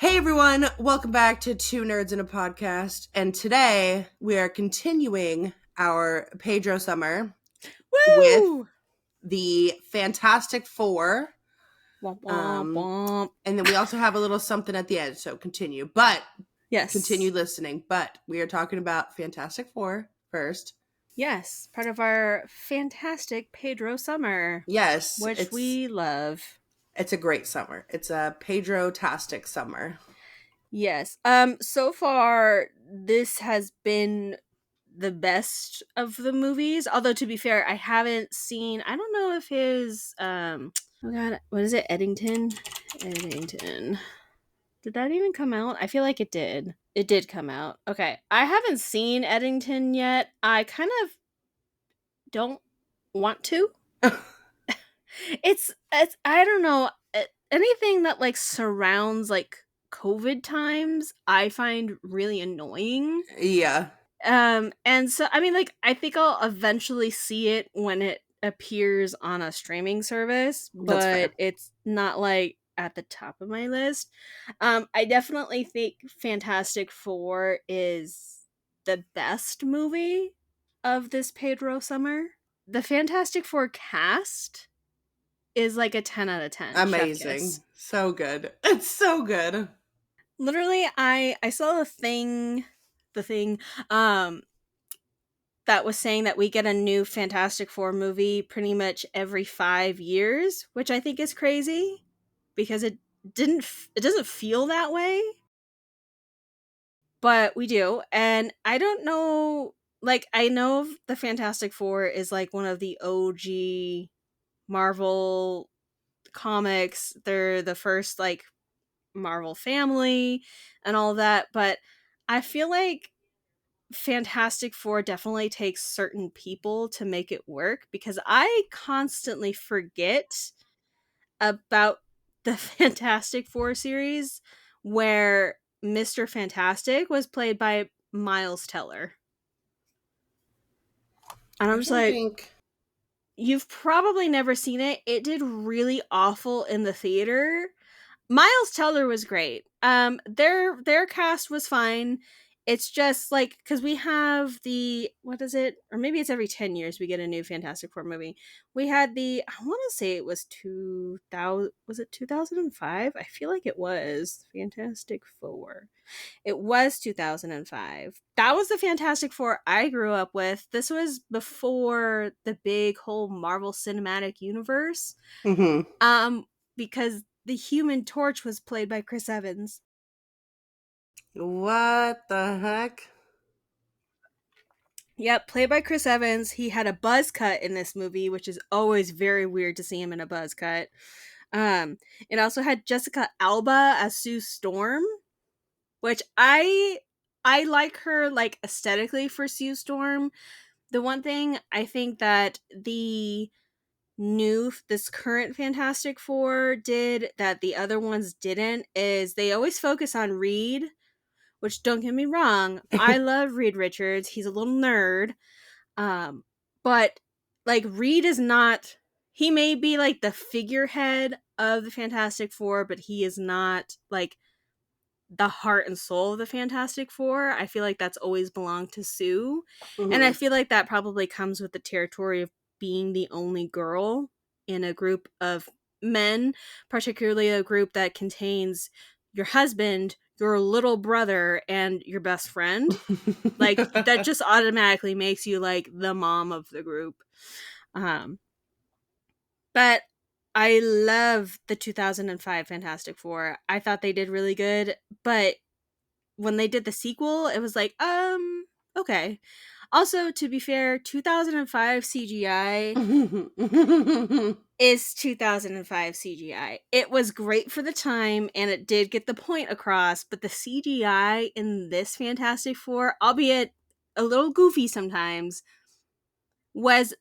Hey everyone, welcome back to Two Nerds in a Podcast. And today we are continuing our Pedro summer with Woo! the Fantastic Four. Womp, womp, womp. And then we also have a little something at the end, so continue. But Yes. continue listening. But we are talking about Fantastic Four first. Yes, part of our fantastic Pedro summer. Yes, which we love. It's a great summer. It's a Pedro-tastic summer. Yes. So far this has been the best of the movies. Although to be fair, I haven't seen, I don't know if his oh god, what is it? Eddington. Did that even come out? I feel like it did. It did come out. Okay. I haven't seen Eddington yet. I kind of don't want to. It's I don't know, anything that like surrounds like COVID times I find really annoying. Yeah. And so I mean, like, I think I'll eventually see it when it appears on a streaming service, That's fair. but it's not like at the top of my list. I definitely think Fantastic Four is the best movie of this Pedro summer. The Fantastic Four cast is like a 10 out of 10. Amazing. So good. It's so good. Literally, I saw the thing um that was saying that we get a new Fantastic Four movie pretty much every 5 years, which I think is crazy because it doesn't feel that way. But we do, and I don't know, like, I know the Fantastic Four is like one of the OG Marvel comics. They're the first like Marvel family and all that, but I feel like Fantastic Four definitely takes certain people to make it work because I constantly forget about the Fantastic Four series where Mr. Fantastic was played by Miles Teller. And I'm just like, you've probably never seen it. It did really awful in the theater. Miles Teller was great. Their cast was fine. It's just like, because we have the, what is it, or maybe it's every 10 years we get a new Fantastic Four movie. We had the, I want to say it was 2000, was it 2005? I feel like it was Fantastic Four. It was 2005. That was the Fantastic Four I grew up with. This was before the big whole Marvel Cinematic Universe. Because the Human Torch was played by Chris Evans. What the heck? Yep, played by Chris Evans. He had a buzz cut in this movie, which is always very weird to see him in a buzz cut. It also had Jessica Alba as Sue Storm, which I like her like aesthetically for Sue Storm. The one thing I think that this current Fantastic Four did that the other ones didn't is they always focus on Reed, which, don't get me wrong, I love Reed Richards. He's a little nerd. But like, Reed is not, he may be like the figurehead of the Fantastic Four, but he is not like the heart and soul of the Fantastic Four. I feel like that's always belonged to Sue. And I feel like that probably comes with the territory of being the only girl in a group of men, particularly a group that contains your husband, your little brother, and your best friend. Like, that just automatically makes you like the mom of the group. But I love the 2005 Fantastic Four. I thought they did really good, but when they did the sequel, it was like, okay. Also, to be fair, 2005 CGI is 2005 CGI. It was great for the time, and it did get the point across, but the CGI in this Fantastic Four, albeit a little goofy sometimes, was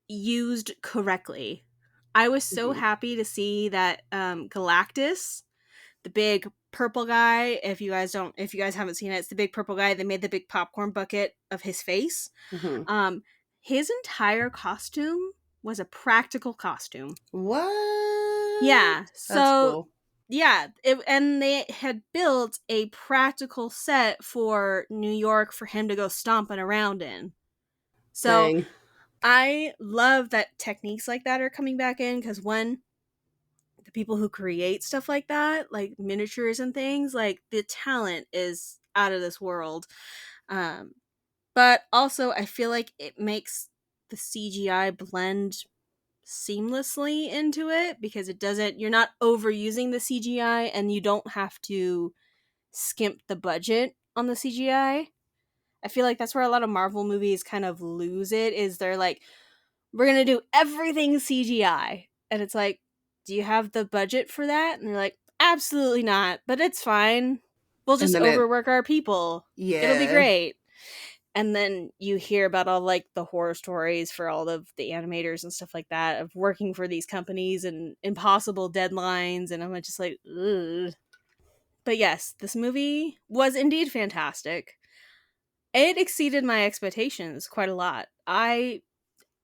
used correctly. I was so happy to see that Galactus, the big purple guy, if you guys haven't seen it, it's the big purple guy. They made the big popcorn bucket of his face. His entire costume was a practical costume. What? Yeah. So That's cool. Yeah, and they had built a practical set for New York for him to go stomping around in. So Dang. I love that techniques like that are coming back in, because one, the people who create stuff like that, like miniatures and things, like the talent is out of this world. Um, but also, I feel like it makes the CGI blend seamlessly into it, because it doesn't, you're not overusing the CGI, and you don't have to skimp the budget on the CGI. I feel like that's where a lot of Marvel movies kind of lose it, is they're like, we're going to do everything CGI. And it's like, do you have the budget for that? And they're like, absolutely not, but it's fine. We'll And just then overwork our people. It'll be yeah. great. And then you hear about all like the horror stories for all of the animators and stuff like that of working for these companies and impossible deadlines. And I'm just like, ugh. But yes, this movie was indeed fantastic. It exceeded my expectations quite a lot.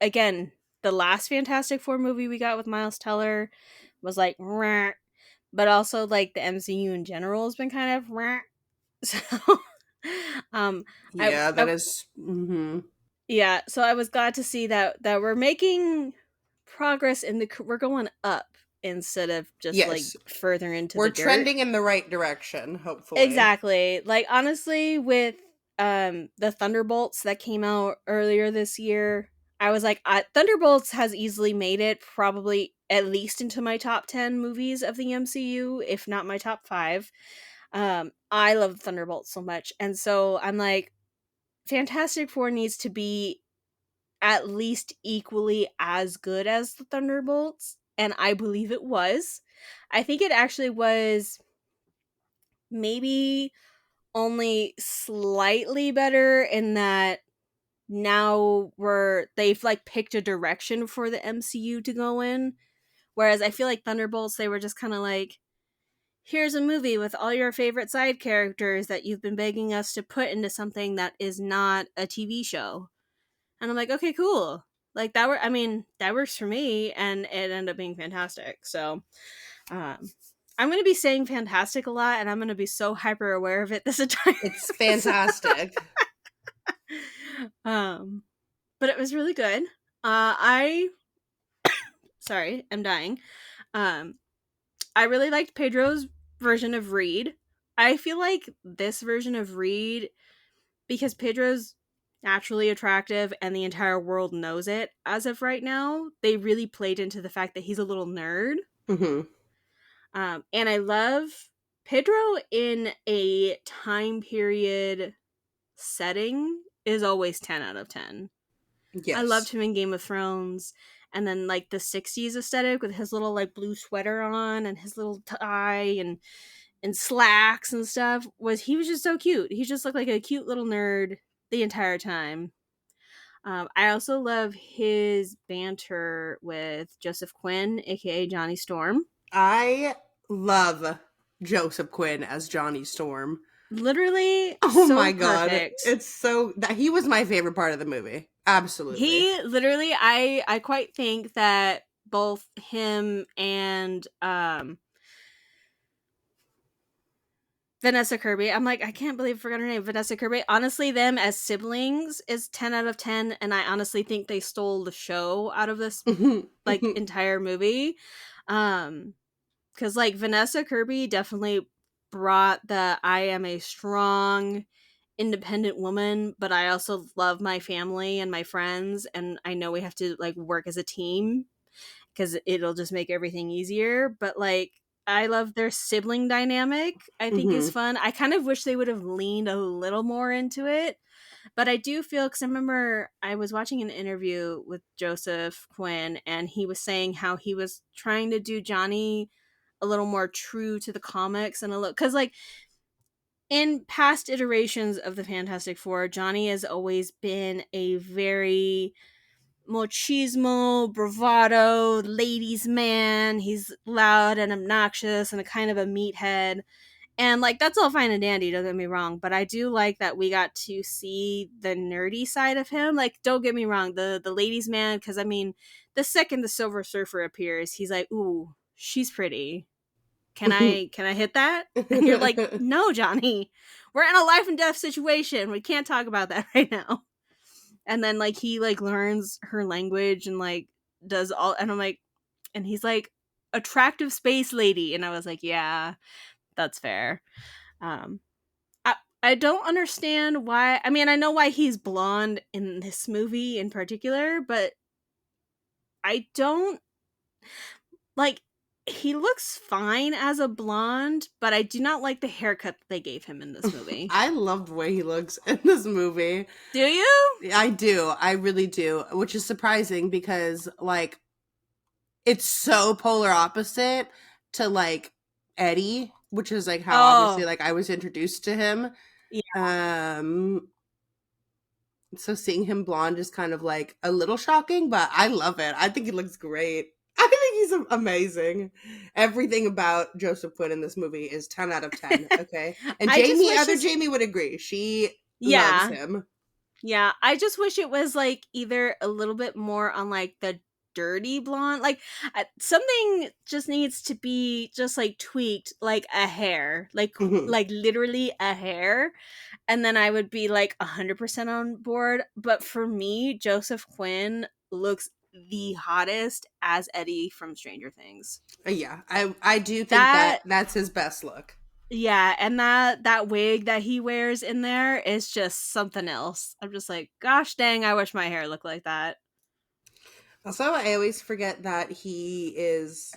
Again, the last Fantastic Four movie we got with Miles Teller was like, "Rah," but also like the MCU in general has been kind of, "Rah." So, um, Yeah, that I is. Mm-hmm. yeah, so I was glad to see that we're making progress in we're going up instead of just like Yes, further into we're the dirt. trending in the right direction. Hopefully. Exactly. Like honestly, with the Thunderbolts that came out earlier this year, I was like, Thunderbolts has easily made it probably at least into my top 10 movies of the MCU, if not my top 5. I love Thunderbolts so much. And so I'm like, Fantastic Four needs to be at least equally as good as the Thunderbolts, and I believe it was. I think it actually was maybe only slightly better in that now they've like picked a direction for the MCU to go in. Whereas I feel like Thunderbolts, they were just kind of like, here's a movie with all your favorite side characters that you've been begging us to put into something that is not a TV show. And I'm like, okay, cool. Like I mean, that works for me, and it ended up being fantastic. So, um, I'm going to be saying fantastic a lot, and I'm going to be so hyper aware of it this entire It's episode. fantastic. um, but it was really good. I sorry, I'm dying. Um, I really liked Pedro's version of Reed. I feel like this version of Reed, because Pedro's naturally attractive and the entire world knows it as of right now, they really played into the fact that he's a little nerd. Mm-hmm. And I love Pedro in a time period setting is always 10 out of 10. I loved Yes. him in Game of Thrones. And then like the 60s aesthetic with his little like blue sweater on and his little tie and slacks and stuff, he was just so cute. He just looked like a cute little nerd the entire time. I also love his banter with Joseph Quinn, aka Johnny Storm. I love Joseph Quinn as Johnny Storm. Literally Oh so my god. perfect. It's so that he was my favorite part of the movie. Absolutely. He literally, I quite think that both him and Vanessa Kirby. I'm like, I can't believe I forgot her name. Vanessa Kirby. Honestly, them as siblings is 10 out of 10. And I honestly think they stole the show out of this like entire movie. Because like Vanessa Kirby definitely brought the I am a strong, independent woman, but I also love my family and my friends. And I know we have to like work as a team because it'll just make everything easier. But like, I love their sibling dynamic. I think is Hmm. fun. I kind of wish they would have leaned a little more into it, but I do feel, because I remember I was watching an interview with Joseph Quinn, and he was saying how he was trying to do Johnny a little more true to the comics and a little, because like in past iterations of the Fantastic Four, Johnny has always been a very machismo, bravado, ladies' man. He's loud and obnoxious and a kind of a meathead. And like that's all fine and dandy, don't get me wrong, but I do like that we got to see the nerdy side of him. Like, don't get me wrong, the ladies' man, because I mean, the second the Silver Surfer appears, he's like, ooh, she's pretty. Can I hit that? And you're like, no, Johnny, we're in a life and death situation. We can't talk about that right now. And then like he like learns her language and like does all, and I'm like, and he's like, attractive space lady, and I was like, yeah, that's fair. Um, I don't understand why. I mean, I know why he's blonde in this movie in particular, but I don't like. He looks fine as a blonde, but I do not like the haircut that they gave him in this movie. I love the way he looks in this movie. Do you? I do. I really do. Which is surprising because, like, it's so polar opposite to, like, Eddie, which is, like, how obviously, like, I was introduced to him. Yeah. So seeing him blonde is kind of, like, a little shocking, but I love it. I think he looks great. I think he's amazing. Everything about Joseph Quinn in this movie is 10 out of 10, okay? And Jamie would agree. She loves him. Yeah, I just wish it was, like, either a little bit more on, like, the dirty blonde. Like, something just needs to be just, like, tweaked, like a hair. Like, like literally a hair. And then I would be, like, 100% on board. But for me, Joseph Quinn looks the hottest as Eddie from Stranger Things. Yeah, I do think that's his best look. Yeah, and that wig that he wears in there is just something else. I'm just like, gosh dang, I wish my hair looked like that. Also, I always forget that he is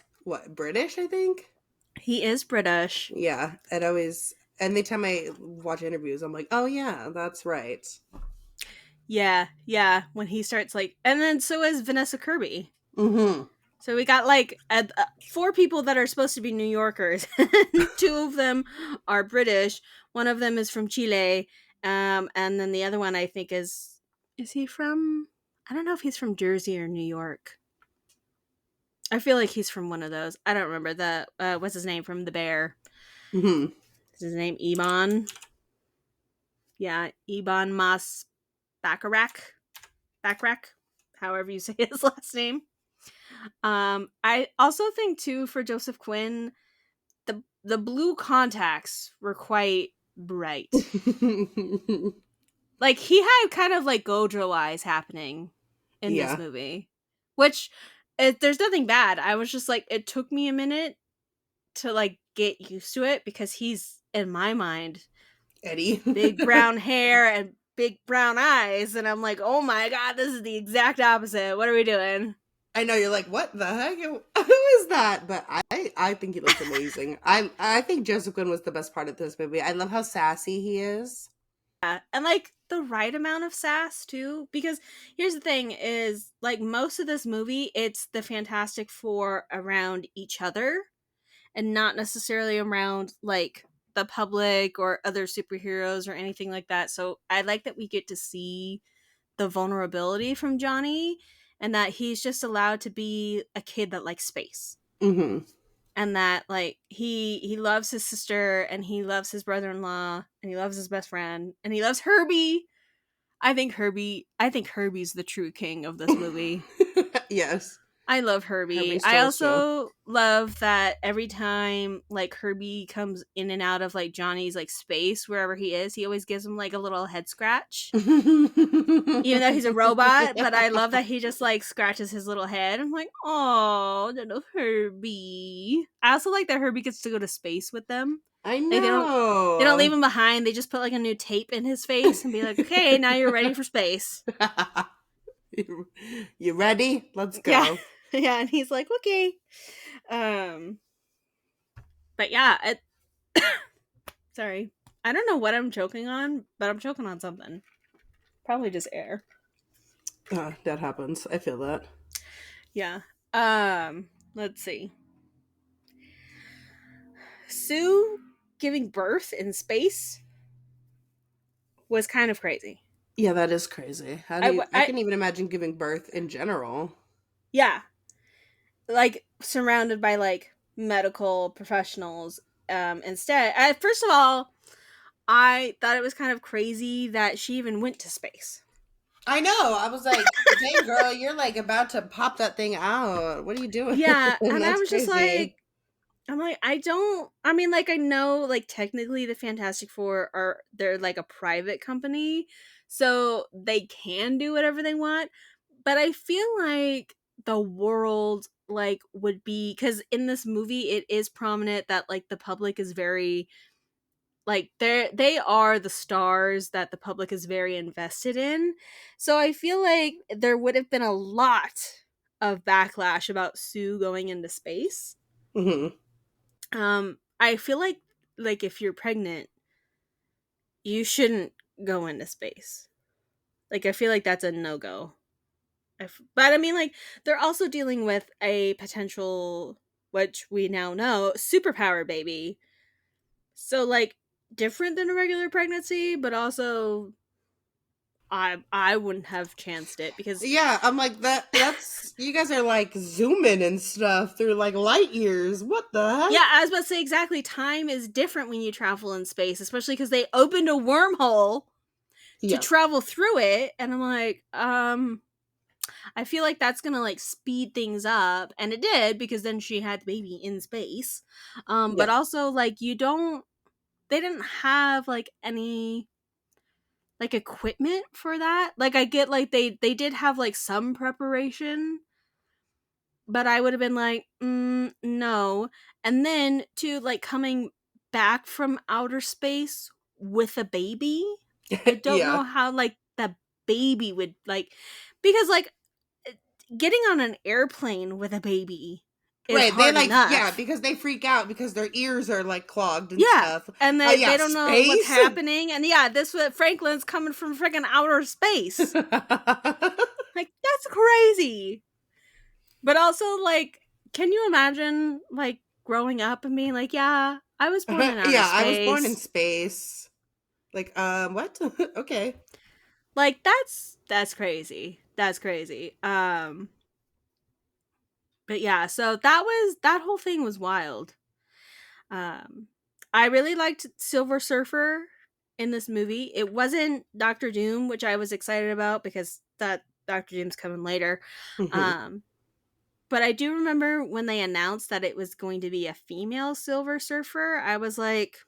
British, I think? He is British. Yeah, anytime I watch interviews, I'm like, oh yeah, that's right. Yeah, when he starts like, and then so is Vanessa Kirby. Mm-hmm. So we got like 4 people that are supposed to be New Yorkers. 2 of them are British. One of them is from Chile. And then the other one I think is he from, I don't know if he's from Jersey or New York. I feel like he's from one of those. I don't remember the what's his name from The Bear. Mm-hmm. Is his name Iban? Yeah, Iban Mas Bacharach, however you say his last name. I also think too for Joseph Quinn, the blue contacts were quite bright. Like he had kind of like Gojo eyes happening in this movie, which there's nothing bad. I was just like, it took me a minute to like get used to it because he's in my mind Eddie, big brown hair and big brown eyes, and I'm like, oh my god, this is the exact opposite. What are we doing? I know you're like, what the heck? Who is that? But I think he looks amazing. I think Joseph Quinn was the best part of this movie. I love how sassy he is. Yeah, and like the right amount of sass too, because here's the thing is like most of this movie, it's the Fantastic Four around each other and not necessarily around like the public or other superheroes or anything like that. So I like that we get to see the vulnerability from Johnny and that he's just allowed to be a kid that likes space. Mm-hmm. And that like he loves his sister and he loves his brother-in-law and he loves his best friend and he loves Herbie. I think Herbie's the true king of this movie. Yes. I love Herbie. I also love that every time like Herbie comes in and out of like Johnny's like space wherever he is, he always gives him like a little head scratch. Even though he's a robot, but I love that he just like scratches his little head. I'm like, oh, little Herbie. I also like that Herbie gets to go to space with them. I know. Like, they don't leave him behind. They just put like a new tape in his face and be like, okay, now you're ready for space. You ready? Let's go. Yeah, and he's like, okay. But yeah, sorry. I don't know what I'm choking on, but I'm choking on something. Probably just air. That happens. I feel that. Yeah. Let's see. Sue giving birth in space was kind of crazy. Yeah, that is crazy. I can even imagine giving birth in general. Yeah. Like surrounded by like medical professionals instead. First of all, I thought it was kind of crazy that she even went to space. I know. I was like, dang girl, you're like about to pop that thing out. What are you doing? Yeah, and I was crazy. Just like, I'm like, I don't. I mean, like, I know, like, technically the Fantastic Four are they're like a private company, so they can do whatever they want. But I feel like the world like would be because in this movie it is prominent that like the public is very like they are the stars that the public is very invested in. So I feel like there would have been a lot of backlash about Sue going into space. Hmm. I feel like if you're pregnant, you shouldn't go into space. Like I feel like that's a no-go. But I mean like they're also dealing with a potential which we now know superpower baby. So like different than a regular pregnancy, but also I wouldn't have chanced it because Yeah, I'm like that's you guys are like zooming and stuff through like light years. What the heck? yeah, I was about to say exactly time is different when you travel in space, especially because they opened a wormhole to Yeah. travel through it, and I'm like, I feel like that's gonna like speed things up, and it did because then she had the baby in space. But Yeah. also like they didn't have like any like equipment for that. Like I get like they did have like some preparation, but I would have been like, no. And then to like coming back from outer space with a baby, I don't Yeah. know how like the baby would like because like getting on an airplane with a baby is Right. They hard like yeah, enough. because they freak out because their ears are like clogged and Yeah. stuff. And they Yeah, don't know what's space. happening. And yeah, this Franklin's coming from freaking outer space. Like, that's crazy. But also, like, can you imagine, like, growing up and being like, yeah, I was born in outer Yeah, I was born in space. space. Like, what? Okay. Like, that's crazy. That's crazy. But yeah, so that whole thing was wild. Um, I really liked Silver Surfer in this movie. It wasn't Doctor Doom, which I was excited about because that Doctor Doom's coming later. Hmm. Um, but I do remember when they announced that it was going to be a female Silver Surfer, I was like,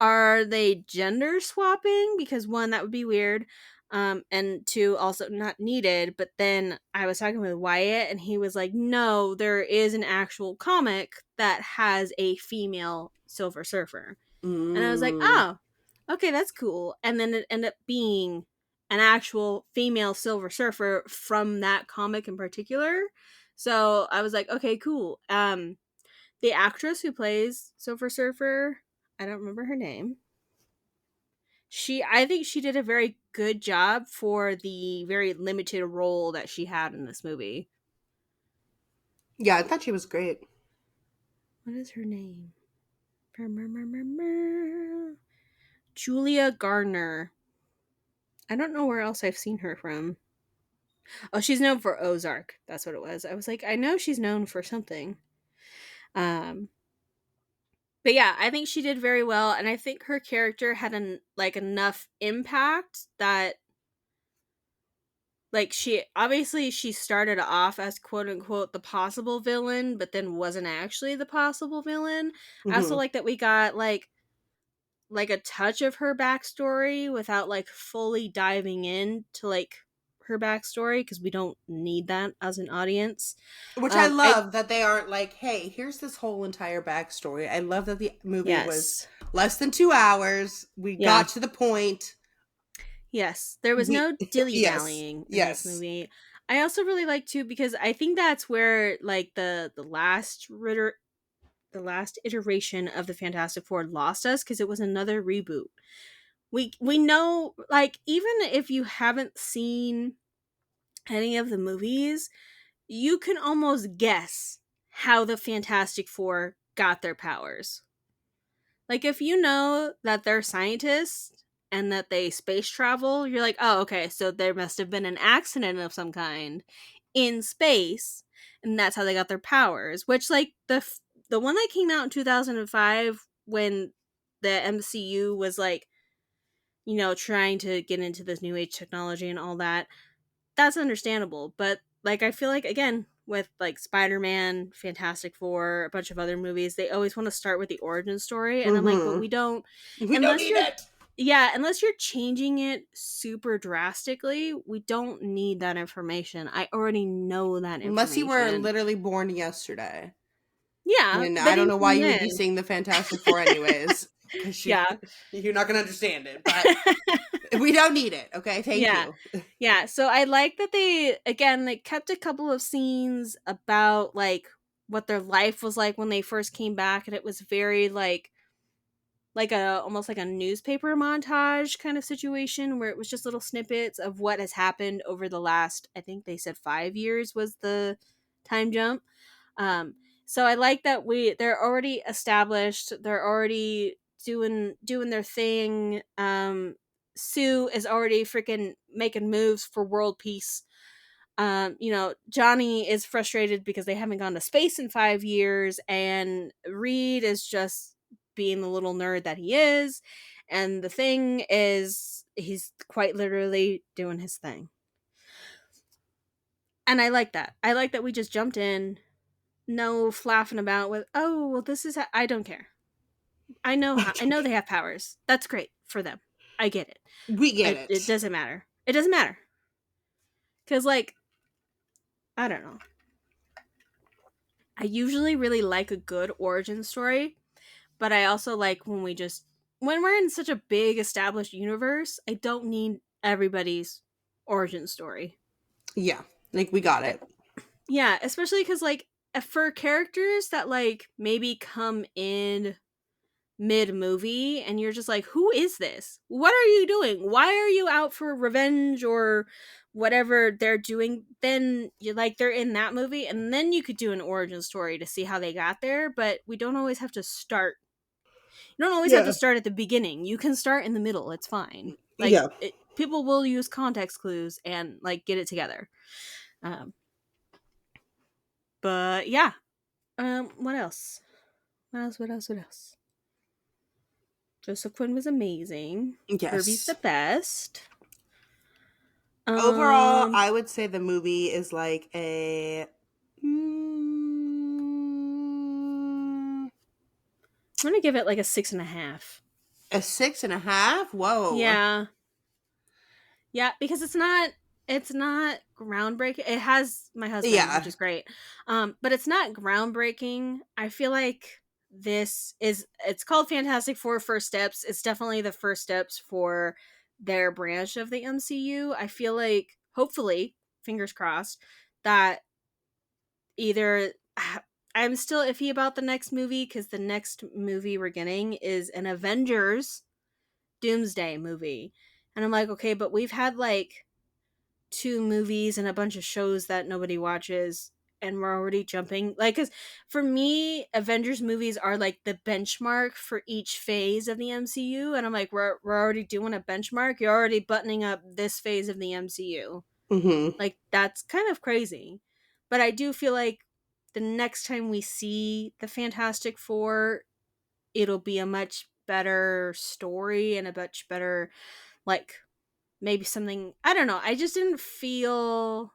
are they gender swapping? Because one, that would be weird. And two, also not needed. But then I was talking with Wyatt, and he was like, no, there is an actual comic that has a female Silver Surfer. And I was like, Mm. oh, okay, that's cool. And then it ended up being an actual female Silver Surfer from that comic in particular. So I was like, okay, cool. The actress who plays Silver Surfer, I don't remember her name. I think she did a very good job for the very limited role that she had in this movie. Yeah, I thought she was great. What is her name? Julia Gardner. I don't know where else I've seen her from. Oh, she's known for Ozark. That's what it was. I was like, I know she's known for something. Um, but yeah, I think she did very well, and I think her character had like enough impact that like she started off as quote unquote the possible villain, but then wasn't actually the possible villain. I also Hmm. like that we got like a touch of her backstory without like fully diving into like her backstory because we don't need that as an audience. Which I I love that they aren't like, hey, here's this whole entire backstory. I love that the movie was yes. less than 2 hours. We Yeah. got to the point. Yes. There was We, no dilly yes, dallying in this yes. movie. I also really like too because I think that's where like the last iteration of the Fantastic Four lost us because it was another reboot. We know like even if you haven't seen any of the movies, you can almost guess how the Fantastic Four got their powers. Like if you know that they're scientists and that they space travel, you're like, "Oh, okay, so there must have been an accident of some kind in space and that's how they got their powers." Which like the one that came out in 2005 when the MCU was like, trying to get into this new age technology and all that, that's understandable. But like I feel like again, with like Spider-Man, Fantastic Four, a bunch of other movies, they always want to start with the origin story, and I'm like, but we don't, We don't unless need you're, it. yeah, unless you're changing it super drastically, we don't need that information. I already know that Unless you were information. literally born yesterday. Yeah, And I but don't know why even you would be then, seeing the Fantastic Four anyways. Because yeah. you're not gonna understand it. But we don't need it. Okay, thank Yeah. you. Yeah, so I like that they kept a couple of scenes about like what their life was like when they first came back, and it was very like a almost like a newspaper montage kind of situation where it was just little snippets of what has happened over the last, I think they said 5 years was the time jump. Um, so I like that they're already established. They're already doing their thing. Sue is already freaking making moves for world peace. Johnny is frustrated because they haven't gone to space in 5 years, and Reed is just being the little nerd that he is. And the thing is, he's quite literally doing his thing. And I like that. I like that we just jumped in, no flapping about with, oh, well, this is I don't care. I know they have powers. That's great for them. I get it. We get It it. doesn't matter. It doesn't matter. Cuz like I don't know. I usually really like a good origin story, but I also like when we're in such a big established universe, I don't need everybody's origin story. Yeah. Like we got it. Yeah, especially cuz like for characters that like maybe come in mid movie and you're just like, who is this? What are you doing? Why are you out for revenge or whatever they're doing? Then you like they're in that movie, and then you could do an origin story to see how they got there, but we don't always have to start. You don't always have to Yeah. start at the beginning. You can start in the middle. It's fine. Like Yeah. people will use context clues and like get it together. Um, but yeah. What else? What else? What else? What else? Joseph Quinn was amazing. Herbie's the Yes. best. Overall, Um, I would say the movie is like I'm gonna give it like a 6.5. a 6.5. Whoa. Yeah, yeah, because it's not groundbreaking. It has my husband, which Yeah. is great. But it's not groundbreaking. I feel like it's called Fantastic Four First Steps. It's definitely the first steps for their branch of the MCU. I feel like hopefully, fingers crossed, that either I'm still iffy about the next movie because the next movie we're getting is an Avengers Doomsday movie. And I'm like, okay, but we've had like two movies and a bunch of shows that nobody watches, and we're already jumping. Like, because for me, Avengers movies are like the benchmark for each phase of the MCU. And I'm like, we're already doing a benchmark. You're already buttoning up this phase of the MCU. Mm-hmm. Like, that's kind of crazy. But I do feel like the next time we see the Fantastic Four, it'll be a much better story and a much better, like, maybe something. I don't know. I just didn't feel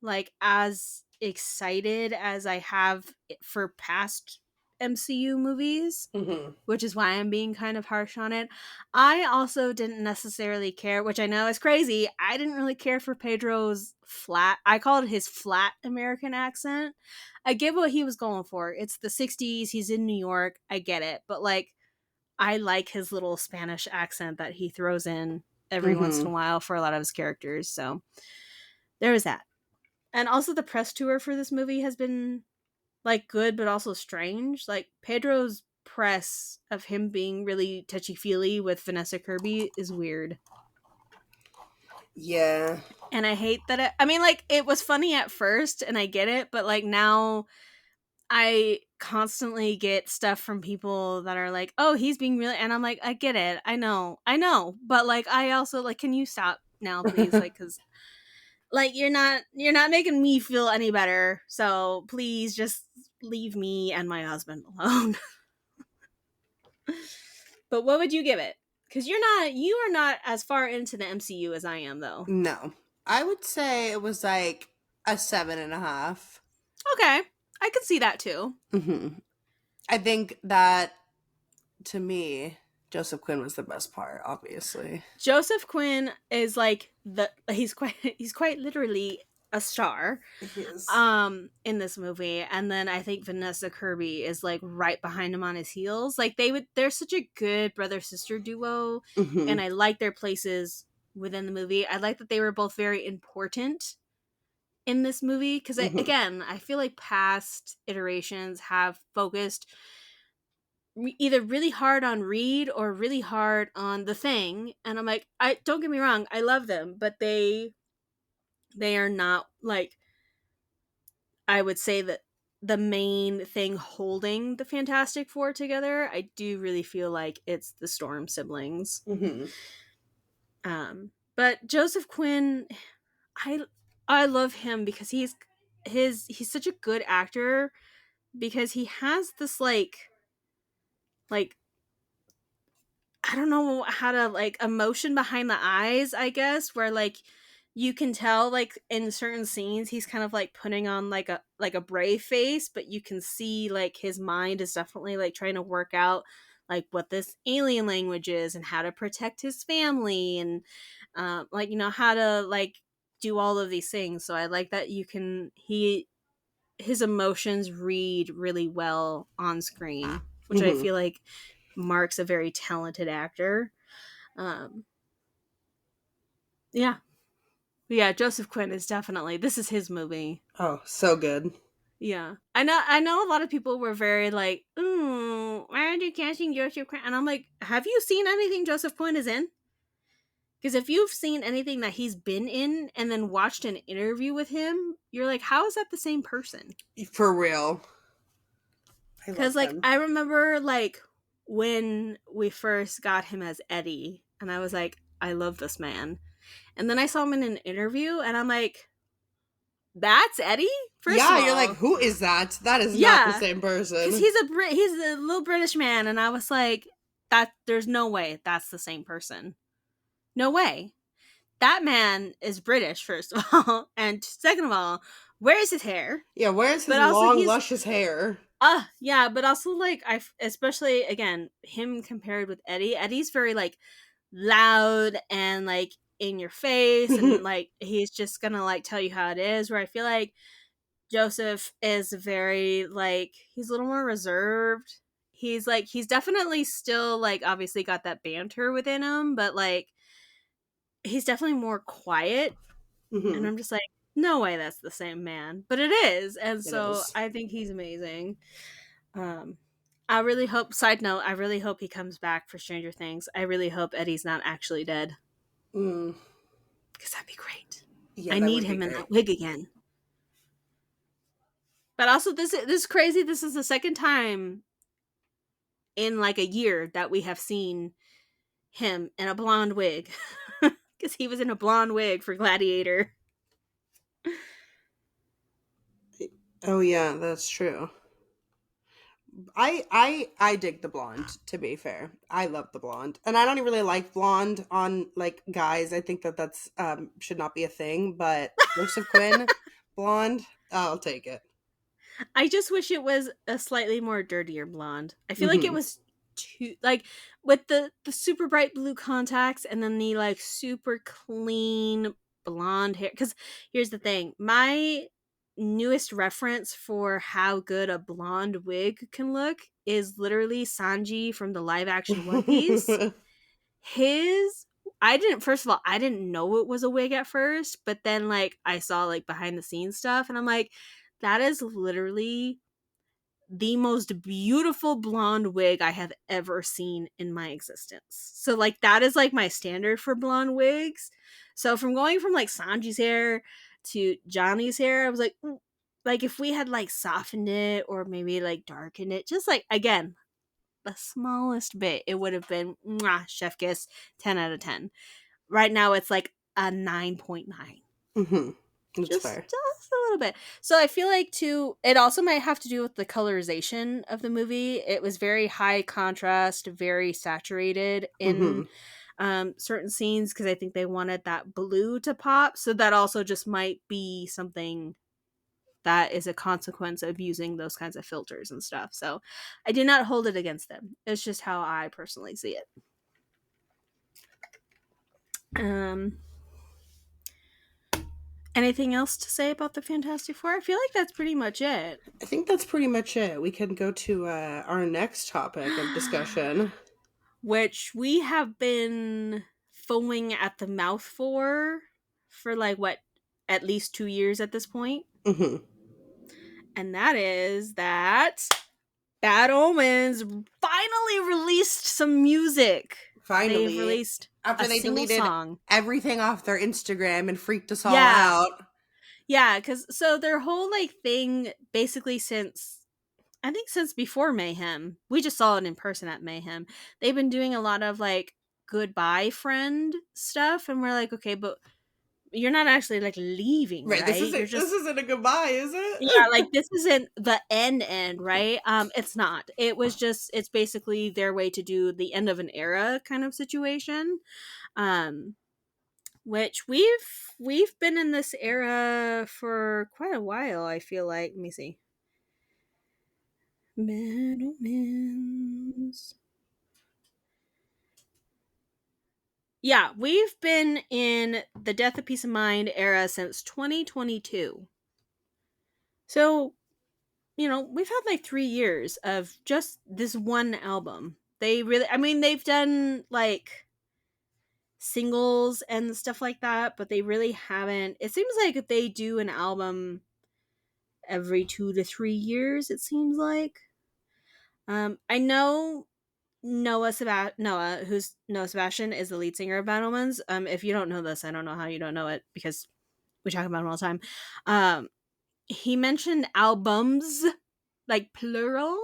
like as excited as I have for past MCU movies, Mm-hmm. which is why I'm being kind of harsh on it. I also didn't necessarily care, which I know is crazy. I didn't really care for Pedro's flat, I call it his flat American accent. I get what he was going for. It's the 60s, he's in New York. I get it. But like, I like his little Spanish accent that he throws in every once in Mm-hmm. a while for a lot of his characters. So there was that. And also, the press tour for this movie has been like good but also strange. Like Pedro's press of him being really touchy feely with Vanessa Kirby is weird. Yeah. And I hate that I mean, like, it was funny at first and I get it, but like now I constantly get stuff from people that are like, "Oh, he's being really," and I'm like, "I get it. I know." But like I also like, can you stop now, please? Like cuz like you're not making me feel any better. So, please just leave me and my husband alone. But what would you give it? Cuz you are not as far into the MCU as I am though. No. I would say it was like a 7.5. Okay. I could see that too. Hmm. I think that to me, Joseph Quinn was the best part, obviously. Joseph Quinn is like he's quite literally a star He is. in this movie, and then I think Vanessa Kirby is like right behind him on his heels. Like they're such a good brother sister duo, and Hmm. I like their places within the movie. I like that they were both very important in this movie because Hmm. again, I feel like past iterations have focused either really hard on Reed or really hard on the Thing, and I'm like, I don't get me wrong, I love them, but they are not like, I would say that the main thing holding the Fantastic Four together. I do really feel like it's the Storm siblings. Hmm. But Joseph Quinn, I I love him because he's such a good actor because he has this like I don't know how to like emotion behind the eyes, I guess, where like you can tell like in certain scenes he's kind of like putting on like a brave face, but you can see like his mind is definitely like trying to work out like what this alien language is and how to protect his family and like how to like do all of these things. So I like that you can he his emotions read really well on screen, which I Hmm. feel like marks a very talented actor. um, yeah, yeah. Joseph Quinn is definitely this is his movie. Oh, so good. Yeah, I know a lot of people were very like, "Ooh, why are you casting Joseph Quinn?" And I'm like, have you seen anything Joseph Quinn is in? Because if you've seen anything that he's been in and then watched an interview with him, you're like, how is that the same person? For real. I Because love like him. I remember like when we first got him as Eddie, and I was like, I love this man. And then I saw him in an interview, and I'm like, that's Eddie. First of Yeah, you're like, all, who is that? That is not the yeah, same because person. He's a little British man, and I was like, that there's no way that's the same person. No way. That man is British, first of all, and second of all, where's his hair? Yeah, where's his But also long, he's luscious hair? yeah, but also like especially again him compared with Eddie. Eddie's very like loud and like in your face, and like he's just gonna like tell you how it is. Where I feel like Joseph is very like he's a little more reserved. He's definitely still like obviously got that banter within him, but like he's definitely more quiet. And Hmm. I'm just like, no way that's the same man. But it is. And It so is. I think he's amazing. Um I really hope side note, I really hope he comes back for Stranger Things. I really hope Eddie's not actually dead. Mm. Because that'd be great. Yeah, I that need would be him in great. that wig again. But also this is crazy. This is the second time in like a year that we have seen him in a blonde wig. Because he was in a blonde wig for Gladiator. Oh yeah, that's true. I dig the blonde, to be fair. I love the blonde. And I don't even really like blonde on like guys. I think that that's should not be a thing, but Joseph Quinn blonde, I'll take it. I just wish it was a slightly more dirtier blonde. I feel like it Mhm. was too like with the super bright blue contacts and then the like super clean blonde hair. Because here's the thing, my newest reference for how good a blonde wig can look is literally Sanji from the live action One Piece. His I didn't first of all, I didn't know it was a wig at first, but then like I saw like behind the scenes stuff and I'm like, that is literally the most beautiful blonde wig I have ever seen in my existence. So like that is like my standard for blonde wigs. So from going from like Sanji's hair to Johnny's hair, I was like, like if we had like softened it or maybe like darkened it, just like again, the smallest bit, it would have been mwah, chef kiss, 10 out of 10. Right now it's like a 9.9. Mhm. That's fair. Just a little bit. So I feel like too it also might have to do with the colorization of the movie. It was very high contrast, very saturated in Mhm. certain scenes because I think they wanted that blue to pop. So that also just might be something that is a consequence of using those kinds of filters and stuff. So I do not hold it against them. It's just how I personally see it. Um, Anything else to say about the Fantastic Four? I feel like that's pretty much it. I think that's pretty much it. We can go to our next topic of discussion. Which we have been foaming at the mouth for like what, at least 2 years at this point. Hmm. And that is that Bad Omens finally released some music. They've Finally, released after a they single deleted song. everything off their Instagram and freaked us all Yeah. out. Yeah, because so their whole like thing basically since I think since before Mayhem, we just saw it in person at Mayhem. They've been doing a lot of like goodbye friend stuff, and we're like, okay, but you're not actually like leaving, Right, right? You're this just isn't a goodbye, is yeah, like it? this isn't the end, right? It's not. It was just it's basically their way to do the end of an era kind of situation. Um which we've been in this era for quite a while, I feel like. Let me see. Bad Omens. Yeah, we've been in the Death of Peace of Mind era since 2022. So, we've had like 3 years of just this one album. They really, I mean, they've done like singles and stuff like that, but they really haven't. It seems like if they do an album every 2 to 3 years, it seems like. I know Noah Sebastian is the lead singer of Battlemans. If you don't know this, I don't know how you don't know it because we talk about him all the time. He mentioned albums, like plural.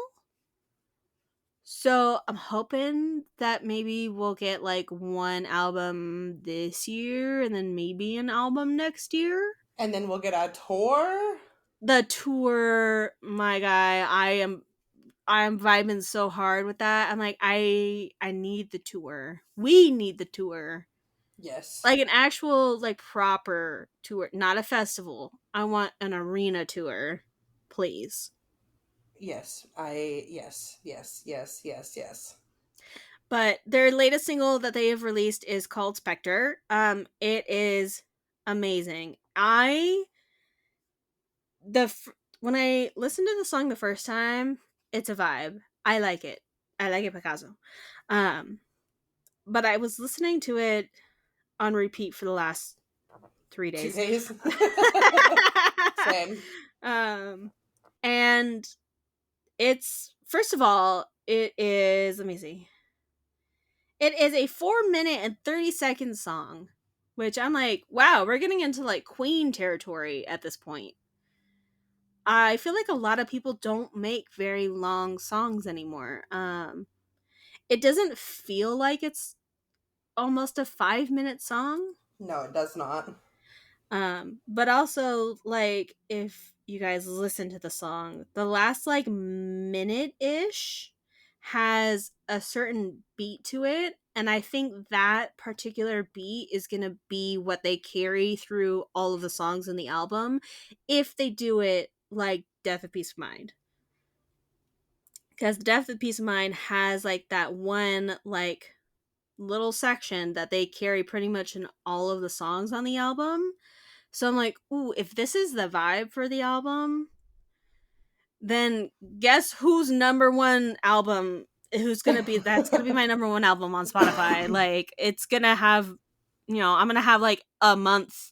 So I'm hoping that maybe we'll get like one album this year and then maybe an album next year. And then we'll get a tour. The tour, my guy, I'm vibing so hard with that. I'm like, I need the tour. We need the tour. Yes. Like an actual like proper tour, not a festival. I want an arena tour, please. Yes. Yes. Yes. Yes. Yes. Yes. But their latest single that they have released is called Specter. It is amazing. When I listened to the song the first time, it's a vibe. I like it. I like it, Picasso. Um, but I was listening to it on repeat for the last 3 days. 2 days. Same. um, and it's first of all, it is. Let me see. It is a 4 minute and 30 second song, which I'm like, wow, we're getting into like Queen territory at this point. I feel like a lot of people don't make very long songs anymore. It doesn't feel like it's almost a 5 minute song. No, it does not. But also like if you guys listen to the song, the last like minute ish has a certain beat to it, and I think that particular beat is gonna be what they carry through all of the songs in the album if they do it like Death of Peace of Mind. Because Death of Peace of Mind has like that one like little section that they carry pretty much in all of the songs on the album. So I'm like, ooh, if this is the vibe for the album, then guess who's number one album? Who's gonna be that's gonna be my number one album on Spotify. Like it's gonna have, I'm gonna have like a month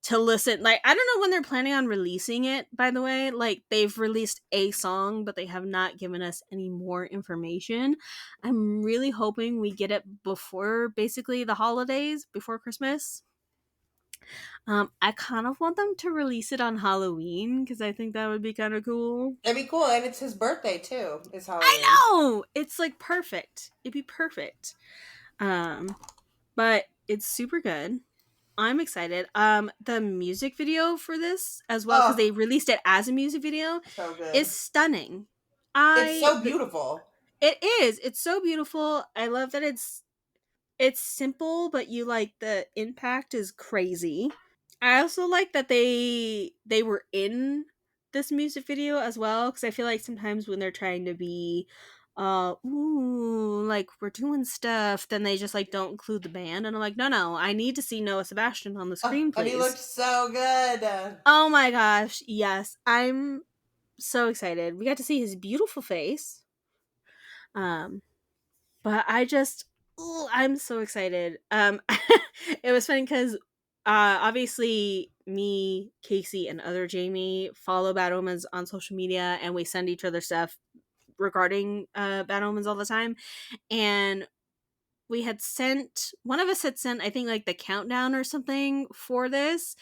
to listen. Like I don't know when they're planning on releasing it. By the way, like they've released a song, but they have not given us any more information. I'm really hoping we get it before basically the holidays, before Christmas. I kind of want them to release it on Halloween because I think that would be kind of cool. It'd be cool, and it's his birthday too. It's Halloween. I know it's like perfect. It'd be perfect. Um, but it's super good. I'm excited. The music video for this as well because Oh, they released it as a music video so is good. stunning. It's so beautiful. It is. It's so beautiful. I love that it's simple, but you like the impact is crazy. I also like that they were in this music video as well, because I feel like sometimes when they're trying to be ooh, like we're doing stuff, then they just like don't include the band, and I'm like, no, I need to see Noah Sebastian on the Oh, screen, and he looked please. so good. Oh my gosh, yes, I'm so excited. We got to see his beautiful face. Um, but I just, ooh, I'm so excited. It was funny because obviously me, Casey, and other Jamie follow Bad Omens on social media, and we send each other stuff regarding Bad Omens all the time. And we had sent, one of us had sent, I think, like the countdown or something for this.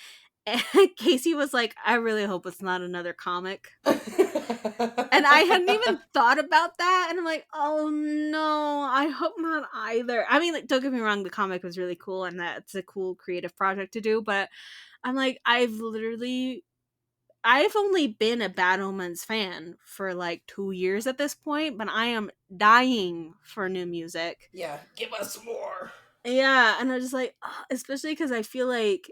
And Casey was like, I really hope it's not another comic. And I hadn't even thought about that. And I'm like, oh no, I hope not either. I mean, like, don't get me wrong, the comic was really cool and that's a cool creative project to do. But I'm like, I've only been a Bad Omens fan for like 2 years at this point, but I am dying for new music. Yeah, give us more. Yeah. And I just like, especially because I feel like,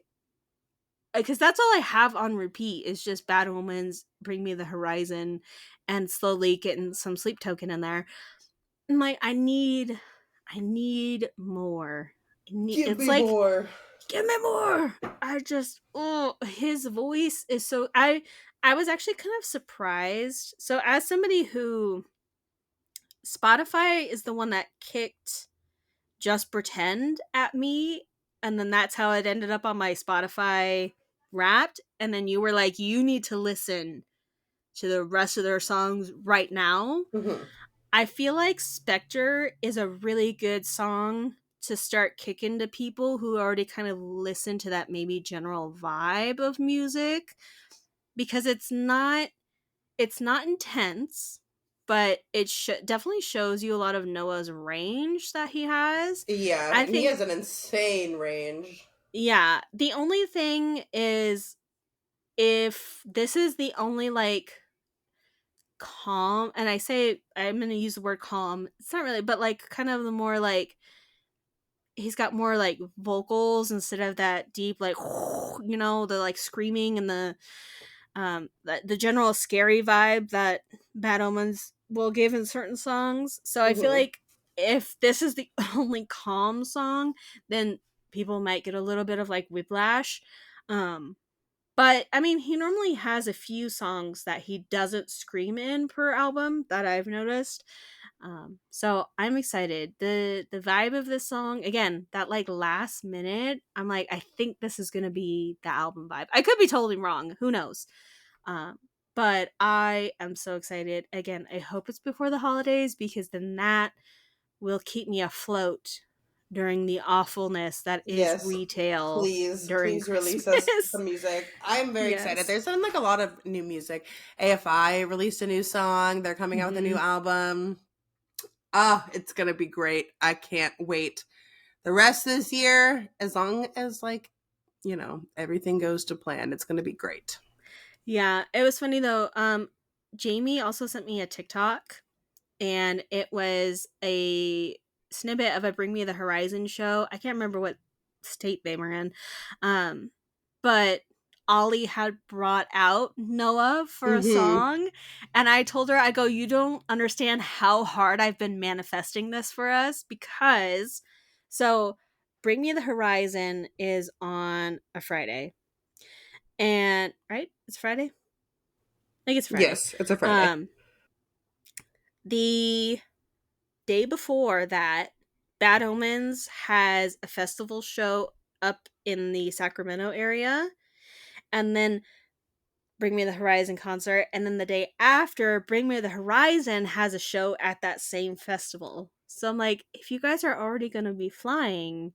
because that's all I have on repeat is just Bad Omens, Bring Me the Horizon, and slowly getting some Sleep Token in there. I'm like, I need more. Give It's me like, more. give me more. I just, oh, his voice is so. I was actually kind of surprised. So as somebody who, Spotify is the one that kicked Just Pretend at me, and then that's how it ended up on my Spotify Wrapped. And then you were like, you need to listen to the rest of their songs right now. Mhm. I feel like Specter is a really good song to start kicking to people who already kind of listen to that maybe general vibe of music, because it's not intense, but it definitely shows you a lot of Noah's range that he has. Yeah, I and he think, has an insane range. yeah, the only thing is, if this is the only like calm, and I say I'm going to use the word calm, it's not really, but like kind of the more like, he's got more like vocals instead of that deep like the like screaming and the general scary vibe that Bad Omens will give in certain songs. So I feel Mhm. like if this is the only calm song, then people might get a little bit of like whiplash. um but I mean, he normally has a few songs that he doesn't scream in per album that I've noticed. So I'm excited. The vibe of this song, again, that like last minute, I'm like, I think this is gonna be the album vibe. I could be totally wrong. Who knows? Um, but I am so excited. Again, I hope it's before the holidays, because then that will keep me afloat during the awfulness that is Yes. retail during Please release us Christmas. some music. I'm very excited. Yes. There's been like a lot of new music. AFI released a new song. They're coming out with a new Hmm. album. Ah, it's gonna be great. I can't wait. The rest of this year, as long as like, everything goes to plan, it's gonna be great. Yeah, it was funny though. Jamie also sent me a TikTok, and it was a snippet of a Bring Me the Horizon show. I can't remember what state they were in. Um, but Ollie had brought out Noah for a Mm-hmm. song, and I told her, I go, you don't understand how hard I've been manifesting this for us, because so Bring Me the Horizon is on a Friday. And right? It's Friday? I think it's Friday. Yes, it's a Friday. Um the day before that, Bad Omens has a festival show up in the Sacramento area, and then Bring Me the Horizon concert, and then the day after, Bring Me the Horizon has a show at that same festival. So I'm like, if you guys are already going to be flying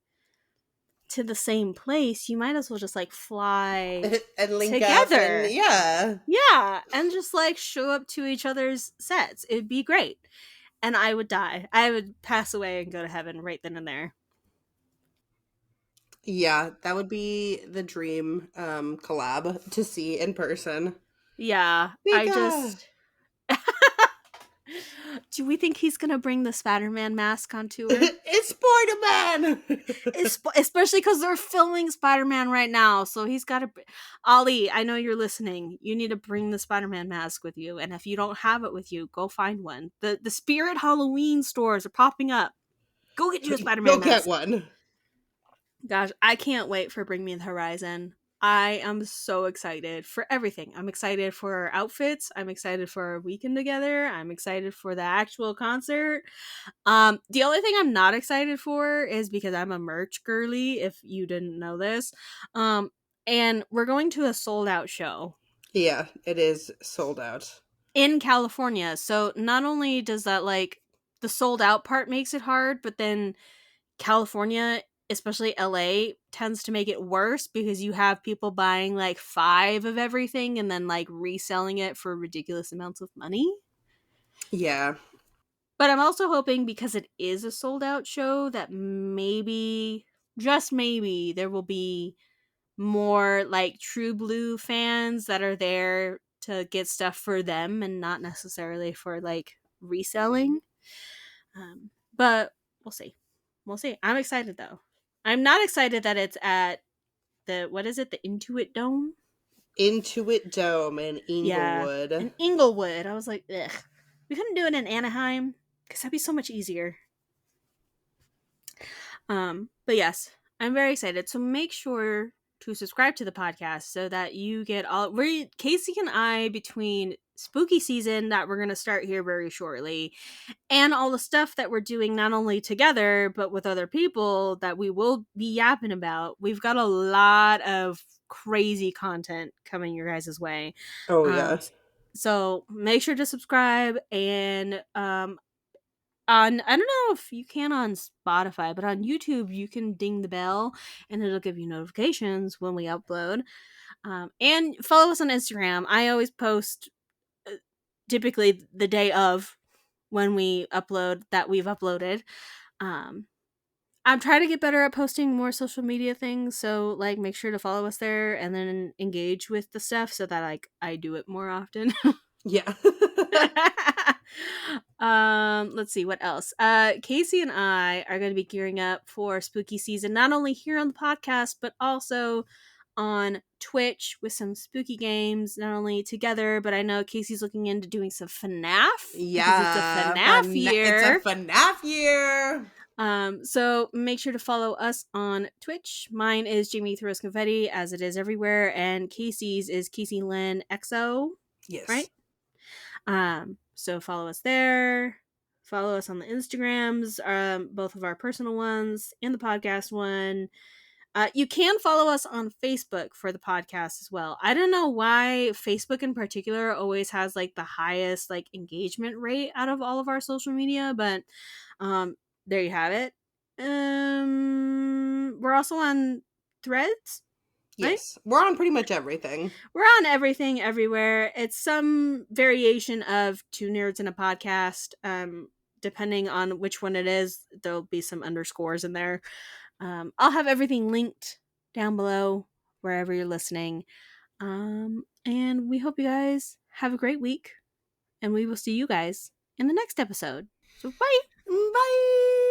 to the same place, you might as well just like fly And link up and together. yeah. Yeah, and just like show up to each other's sets. It'd be great. And I would die. I would pass away and go to heaven right then and there. Yeah, that would be the dream collab to see in person. Yeah, I Mika. just Do we think he's gonna bring the Spider-Man mask on tour? It's Spider-Man. Especially because they're filming Spider-Man right now, so he's got to. Ollie, I know you're listening. You need to bring the Spider-Man mask with you, and if you don't have it with you, go find one. The Spirit Halloween stores are popping up. Go get you a Go Spider-Man get mask. one. Gosh, I can't wait for Bring Me the Horizon. I am so excited for everything. I'm excited for our outfits. I'm excited for our weekend together. I'm excited for the actual concert. The only thing I'm not excited for is because I'm a merch girly, if you didn't know this. Um, and we're going to a sold out show Yeah, it is sold out. in California. So not only does that like the sold out part makes it hard, but then California, especially LA, tends to make it worse because you have people buying like 5 of everything and then like reselling it for ridiculous amounts of money. Yeah. But I'm also hoping because it is a sold out show that maybe, just maybe, there will be more like true blue fans that are there to get stuff for them and not necessarily for like reselling. But we'll see. We'll see. I'm excited though. I'm not excited that it's at the, what is it, the Intuit Dome? Intuit Dome in Yeah, Inglewood. in Inglewood. I was like, ugh. We couldn't do it in Anaheim because that'd be so much easier. But yes, I'm very excited. So make sure to subscribe to the podcast so that you get all we Casey and I between spooky season that we're gonna start here very shortly and all the stuff that we're doing not only together but with other people that we will be yapping about. We've got a lot of crazy content coming your guys' way. Oh Um yeah. so make sure to subscribe and on, I don't know if you can on Spotify, but on YouTube you can ding the bell and it'll give you notifications when we upload. And follow us on Instagram. I always post uh, typically the day of when we upload that we've uploaded. Um, I'm trying to get better at posting more social media things, so like make sure to follow us there and then engage with the stuff so that like I do it more often. Yeah. Let's see what else. Casey and I are going to be gearing up for spooky season, not only here on the podcast, but also on Twitch with some spooky games, not only together, but I know Casey's looking into doing some FNAF because it's a Yeah. FNAF It's a year. FNAF year. So make sure to follow us on Twitch. Mine is Jamie Throws Confetti, as it is everywhere, and Casey's is Casey Lynn XO, right? Yes. So follow us there. Follow us on the Instagrams, both of our personal ones and the podcast one. You can follow us on Facebook for the podcast as well. I don't know why Facebook in particular always has like the highest like engagement rate out of all of our social media, but there you have it. We're also on Threads, right? Yes. We're on pretty much everything. We're on everything everywhere. It's some variation of Two Nerds in a Podcast. Depending on which one it is, there'll be some underscores in there. I'll have everything linked down below wherever you're listening. And we hope you guys have a great week. And we will see you guys in the next episode. So bye. Bye.